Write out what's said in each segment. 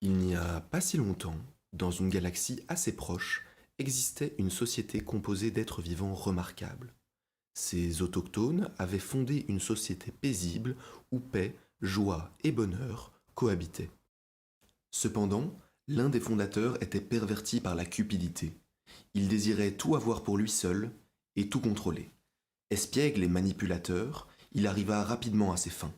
Il n'y a pas si longtemps, dans une galaxie assez proche, existait une société composée d'êtres vivants remarquables. Ces autochtones avaient fondé une société paisible où paix, joie et bonheur cohabitaient. Cependant, l'un des fondateurs était perverti par la cupidité. Il désirait tout avoir pour lui seul et tout contrôler. Espiègle et manipulateur, il arriva rapidement à ses fins.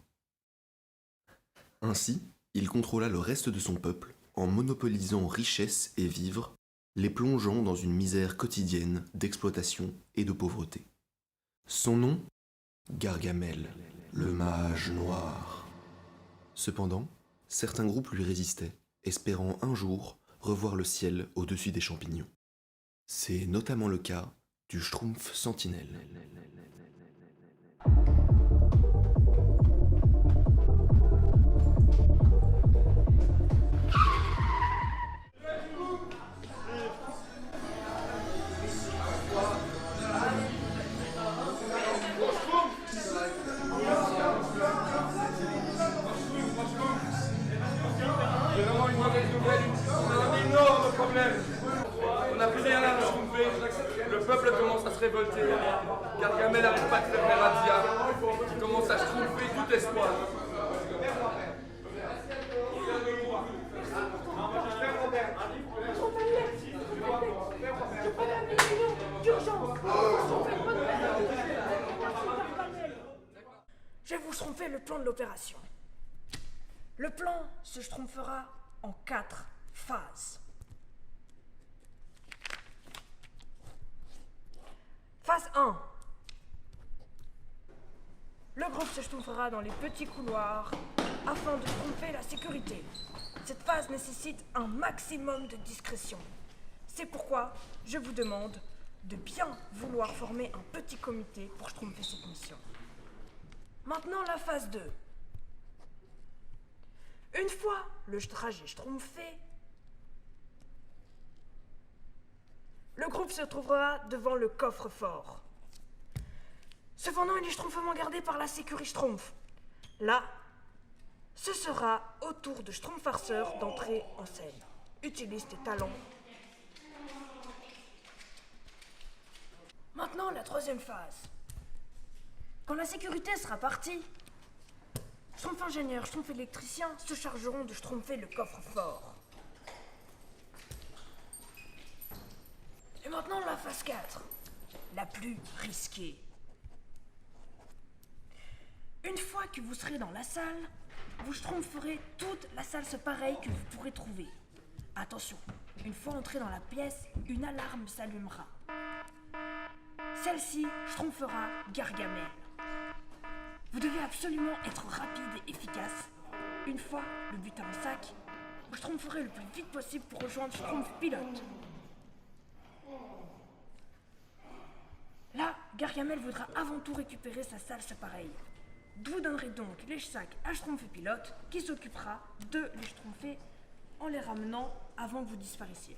Ainsi, il contrôla le reste de son peuple en monopolisant richesse et vivres, les plongeant dans une misère quotidienne d'exploitation et de pauvreté. Son nom, Gargamel, le mage noir. Cependant, certains groupes lui résistaient, espérant un jour revoir le ciel au-dessus des champignons. C'est notamment le cas du Schtroumpf Sentinelle. C'est vraiment une mauvaise nouvelle. On a un énorme problème. On n'a plus rien à schtroumpfer. Le peuple commence à se révolter. Gargamel n'arrête pas de faire des razzias. Il commence à schtroumpfer tout espoir. Je vais vous schtroumpfer le plan de l'opération. Le plan se schtroumpfera en 4 phases. Phase 1. Le groupe se schtroumpfera dans les petits couloirs afin de schtroumpfer la sécurité. Cette phase nécessite un maximum de discrétion. C'est pourquoi je vous demande de bien vouloir former un petit comité pour schtroumpfer cette mission. Maintenant la phase 2. Une fois le trajet schtroumpfé, le groupe se trouvera devant le coffre-fort. Cependant, il est schtroumpfement gardé par la sécurité schtroumpf. Là, ce sera au tour de Schtroumpf farceur d'entrer en scène. Utilise tes talents. Maintenant, la troisième phase. Quand la sécurité sera partie, Schtroumpf ingénieur, Schtroumpf électricien se chargeront de schtroumpfer le coffre-fort. Et maintenant la phase 4, la plus risquée. Une fois que vous serez dans la salle, vous schtroumpferez toute la salle pareille que vous pourrez trouver. Attention, une fois entré dans la pièce, une alarme s'allumera. Celle-ci schtroumpfera Gargamel. Vous devez absolument être rapide et efficace. Une fois le butin en sac, vous schtroumpferez le plus vite possible pour rejoindre Schtroumpf pilote. Là, Gargamel voudra avant tout récupérer sa salle pareille. Vous donnerez donc les sacs à Schtroumpf pilote qui s'occupera de les schtroumpfer en les ramenant avant que vous disparaissiez.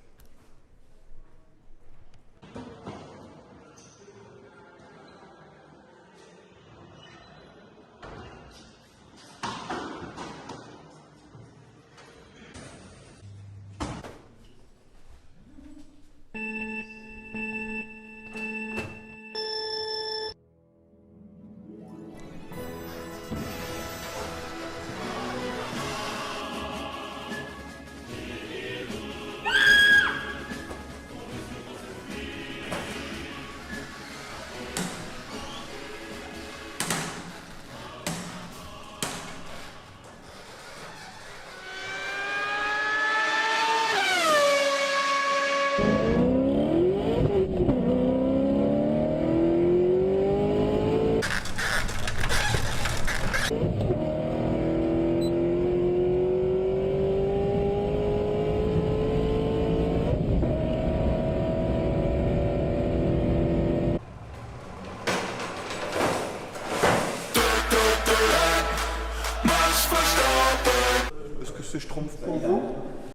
Est-ce que c'est schtroumpf pour vous?